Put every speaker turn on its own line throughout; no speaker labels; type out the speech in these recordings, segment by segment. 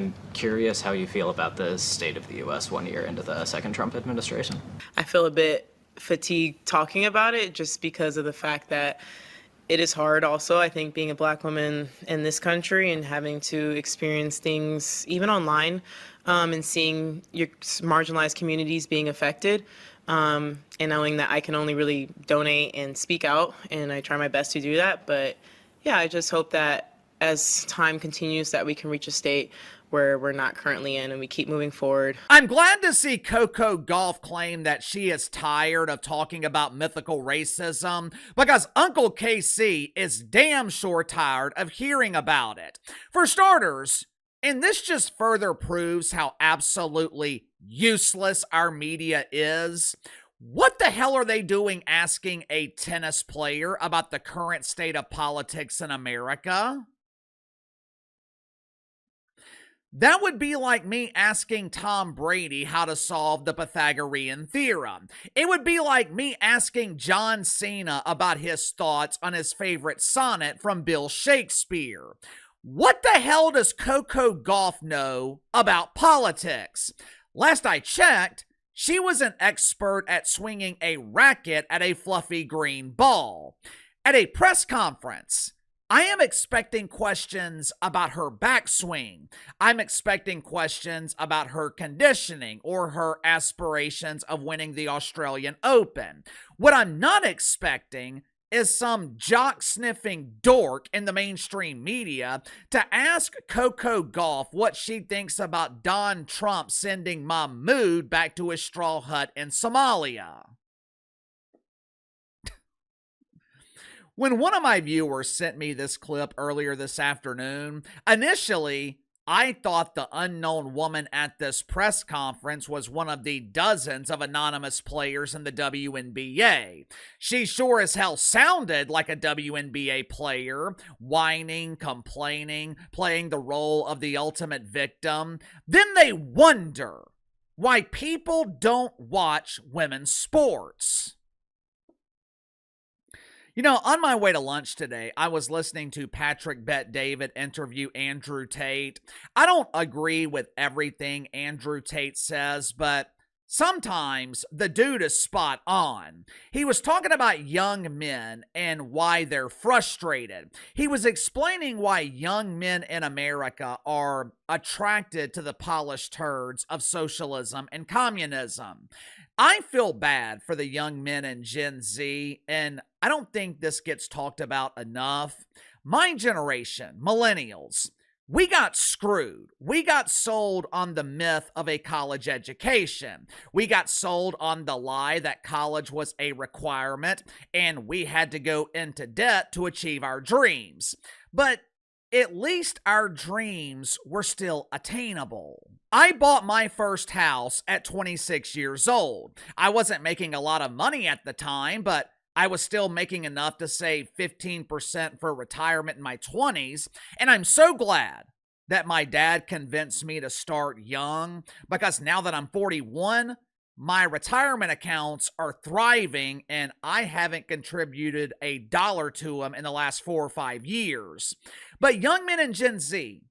I'm curious how you feel about the state of the U.S. 1 year into the second Trump administration.
I feel a bit fatigued talking about it just because of the fact that it is hard also, I think, being a Black woman in this country and having to experience things even online, and seeing your marginalized communities being affected, and knowing that I can only really donate and speak out, and I try my best to do that. But yeah, I just hope that as time continues that we can reach a state where we're not currently in and we keep moving forward.
I'm glad to see Coco Gauff claim that she is tired of talking about mythical racism, because Uncle KC is damn sure tired of hearing about it. For starters, and this just further proves how absolutely useless our media is, what the hell are they doing asking a tennis player about the current state of politics in America? That would be like me asking Tom Brady how to solve the Pythagorean theorem. It would be like me asking John Cena about his thoughts on his favorite sonnet from Bill Shakespeare. What the hell does Coco Gauff know about politics? Last I checked, she was an expert at swinging a racket at a fluffy green ball. At a press conference, I am expecting questions about her backswing. I'm expecting questions about her conditioning or her aspirations of winning the Australian Open. What I'm not expecting is some jock-sniffing dork in the mainstream media to ask Coco Gauff what she thinks about Don Trump sending Mahmoud back to his straw hut in Somalia. When one of my viewers sent me this clip earlier this afternoon, initially, I thought the unknown woman at this press conference was one of the dozens of anonymous players in the WNBA. She sure as hell sounded like a WNBA player, whining, complaining, playing the role of the ultimate victim. Then they wonder why people don't watch women's sports. You know, on my way to lunch today, I was listening to Patrick Bet-David interview Andrew Tate. I don't agree with everything Andrew Tate says, but sometimes the dude is spot on. He was talking about young men and why they're frustrated. He was explaining why young men in America are attracted to the polished turds of socialism and communism. I feel bad for the young men in Gen Z, and I don't think this gets talked about enough. My generation, millennials, we got screwed. We got sold on the myth of a college education. We got sold on the lie that college was a requirement and we had to go into debt to achieve our dreams. But at least our dreams were still attainable. I bought my first house at 26 years old. I wasn't making a lot of money at the time, but I was still making enough to save 15% for retirement in my 20s, and I'm so glad that my dad convinced me to start young, because now that I'm 41, my retirement accounts are thriving and I haven't contributed a dollar to them in the last 4 or 5 years. But young men in Gen Z,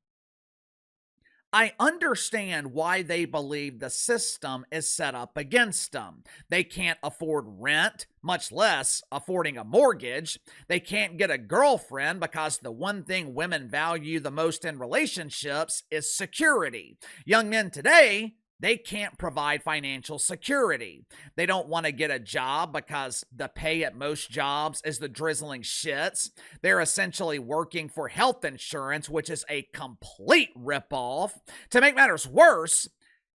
I understand why they believe the system is set up against them. They can't afford rent, much less affording a mortgage. They can't get a girlfriend because the one thing women value the most in relationships is security. Young men today, they can't provide financial security. They don't want to get a job because the pay at most jobs is the drizzling shits. They're essentially working for health insurance, which is a complete ripoff. To make matters worse,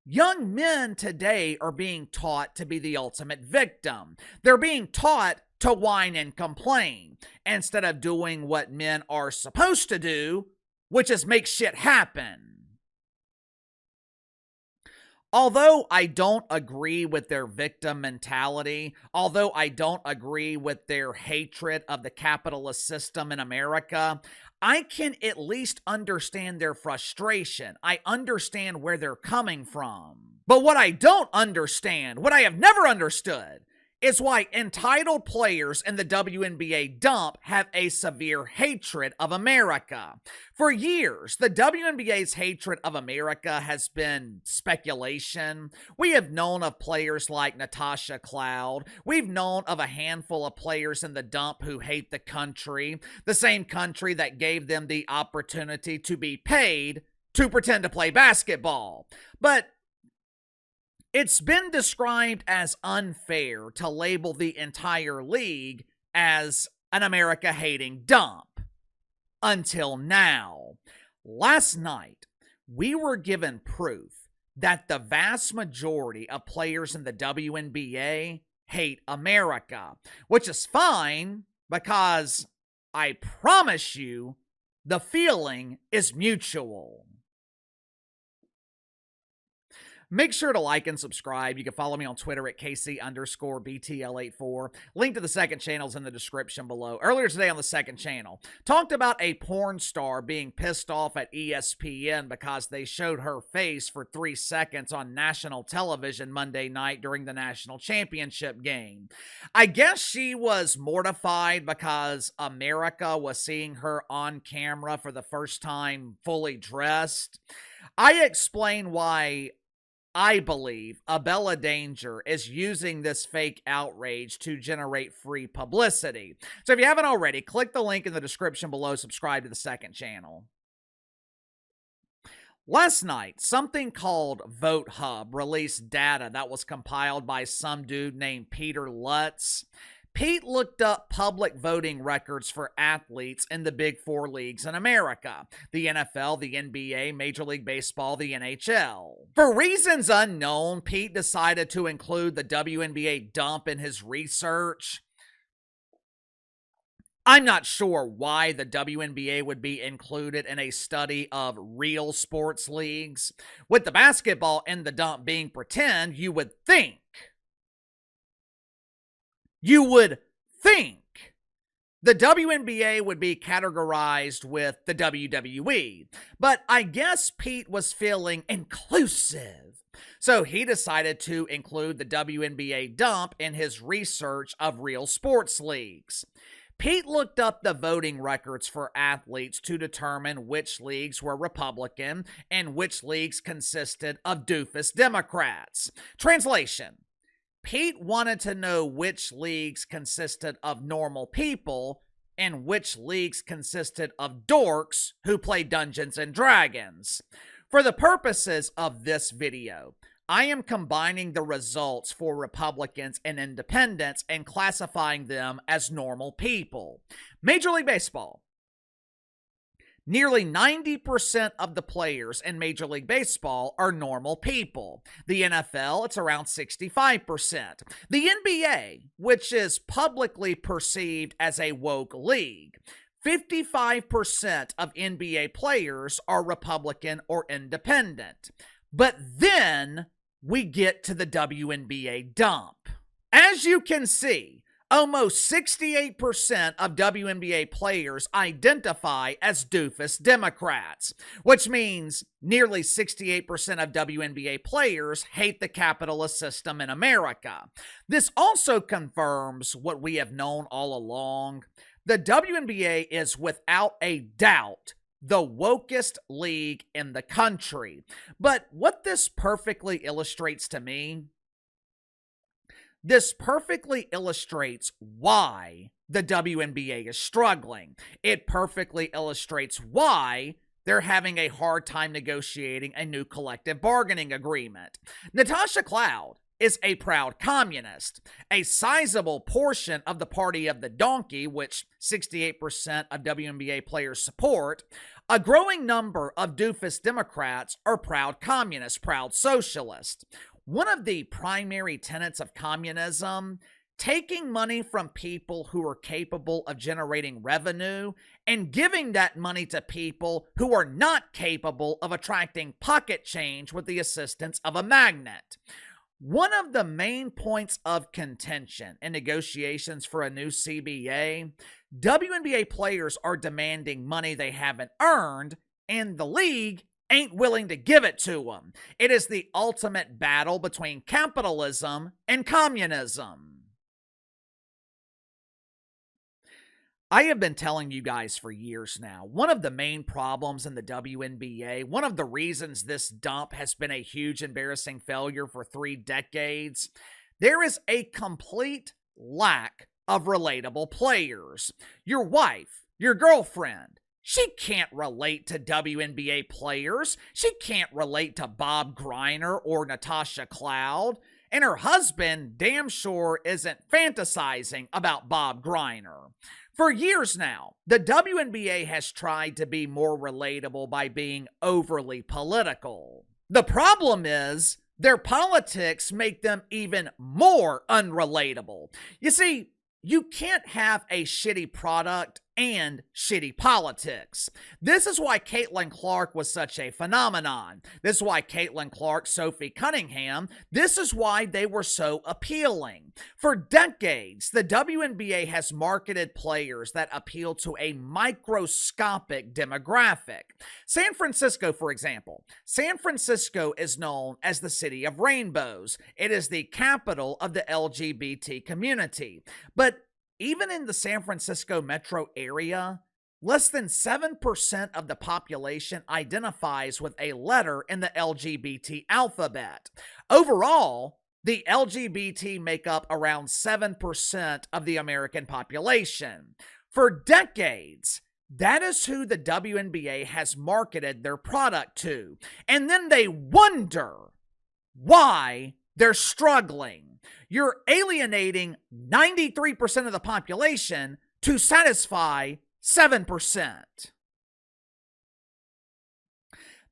young men today are being taught to be the ultimate victim. They're being taught to whine and complain instead of doing what men are supposed to do, which is make shit happen. Although I don't agree with their victim mentality, although I don't agree with their hatred of the capitalist system in America, I can at least understand their frustration. I understand where they're coming from. But what I don't understand, what I have never understood, is why entitled players in the WNBA dump have a severe hatred of America. For years, the WNBA's hatred of America has been speculation. We have known of players like Natasha Cloud. We've known of a handful of players in the dump who hate the country, the same country that gave them the opportunity to be paid to pretend to play basketball. But it's been described as unfair to label the entire league as an America-hating dump. Until now. Last night, we were given proof that the vast majority of players in the WNBA hate America, which is fine because I promise you, the feeling is mutual. Make sure to like and subscribe. You can follow me on Twitter at KC_BTL84. Link to the second channel is in the description below. Earlier today on the second channel, talked about a porn star being pissed off at ESPN because they showed her face for 3 seconds on national television Monday night during the national championship game. I guess she was mortified because America was seeing her on camera for the first time fully dressed. I explain why I believe Abella Danger is using this fake outrage to generate free publicity. So if you haven't already, click the link in the description below, subscribe to the second channel. Last night, something called VoteHub released data that was compiled by some dude named Peter Lutz. Pete looked up public voting records for athletes in the Big Four leagues in America: the NFL, the NBA, Major League Baseball, the NHL. For reasons unknown, Pete decided to include the WNBA dump in his research. I'm not sure why the WNBA would be included in a study of real sports leagues. With the basketball and the dump being pretend, you would think the WNBA would be categorized with the WWE. But I guess Pete was feeling inclusive. So he decided to include the WNBA dump in his research of real sports leagues. Pete looked up the voting records for athletes to determine which leagues were Republican and which leagues consisted of doofus Democrats. Translation: Pete wanted to know which leagues consisted of normal people and which leagues consisted of dorks who play Dungeons and Dragons. For the purposes of this video, I am combining the results for Republicans and Independents and classifying them as normal people. Major League Baseball. Nearly 90% of the players in Major League Baseball are normal people. The NFL, it's around 65%. The NBA, which is publicly perceived as a woke league, 55% of NBA players are Republican or Independent. But then we get to the WNBA dump. As you can see, almost 68% of WNBA players identify as doofus Democrats, which means nearly 68% of WNBA players hate the capitalist system in America. This also confirms what we have known all along. The WNBA is without a doubt the wokest league in the country. But what this perfectly illustrates to me, this perfectly illustrates why the WNBA is struggling. It perfectly illustrates why they're having a hard time negotiating a new collective bargaining agreement. Natasha Cloud is a proud communist. A sizable portion of the Party of the Donkey, which 68% of WNBA players support, a growing number of doofus Democrats are proud communists, proud socialists. One of the primary tenets of communism, taking money from people who are capable of generating revenue and giving that money to people who are not capable of attracting pocket change with the assistance of a magnet. One of the main points of contention in negotiations for a new CBA, WNBA players are demanding money they haven't earned, and the league ain't willing to give it to them. It is the ultimate battle between capitalism and communism. I have been telling you guys for years now, one of the main problems in the WNBA, one of the reasons this dump has been a huge embarrassing failure for 3 decades, there is a complete lack of relatable players. Your wife, your girlfriend, she can't relate to WNBA players. She can't relate to Bob Griner or Natasha Cloud. And her husband damn sure isn't fantasizing about Bob Griner. For years now, the WNBA has tried to be more relatable by being overly political. The problem is, their politics make them even more unrelatable. You see, you can't have a shitty product and shitty politics. This is why Caitlin Clark was such a phenomenon. This is why Caitlin Clark, Sophie Cunningham, this is why they were so appealing. For decades, the WNBA has marketed players that appeal to a microscopic demographic. San Francisco, for example. San Francisco is known as the city of rainbows. It is the capital of the LGBT community. But even in the San Francisco metro area, less than 7% of the population identifies with a letter in the LGBT alphabet. Overall, the LGBT make up around 7% of the American population. For decades, that is who the WNBA has marketed their product to. And then they wonder why they're struggling. You're alienating 93% of the population to satisfy 7%.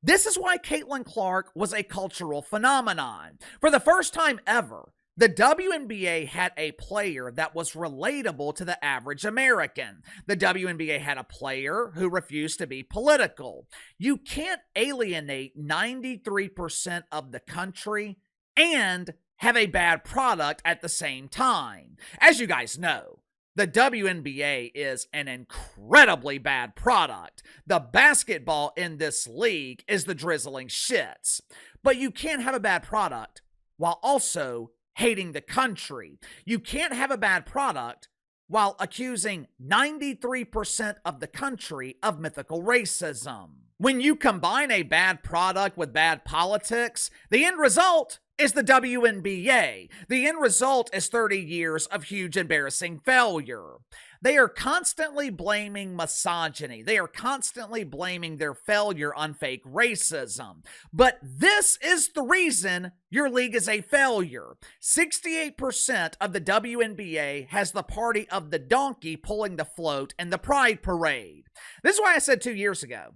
This is why Caitlin Clark was a cultural phenomenon. For the first time ever, the WNBA had a player that was relatable to the average American. The WNBA had a player who refused to be political. You can't alienate 93% of the country and have a bad product at the same time. As you guys know, the WNBA is an incredibly bad product. The basketball in this league is the drizzling shits. But you can't have a bad product while also hating the country. You can't have a bad product while accusing 93% of the country of mythical racism. When you combine a bad product with bad politics, the end result is the WNBA. The end result is 30 years of huge embarrassing failure. They are constantly blaming misogyny. They are constantly blaming their failure on fake racism. But this is the reason your league is a failure. 68% of the WNBA has the party of the donkey pulling the float in the Pride Parade. This is why I said 2 years ago,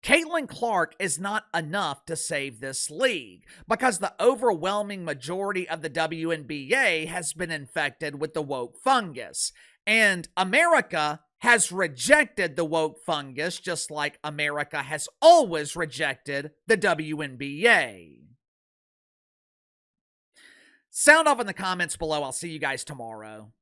Caitlin Clark is not enough to save this league because the overwhelming majority of the WNBA has been infected with the woke fungus. And America has rejected the woke fungus just like America has always rejected the WNBA. Sound off in the comments below. I'll see you guys tomorrow.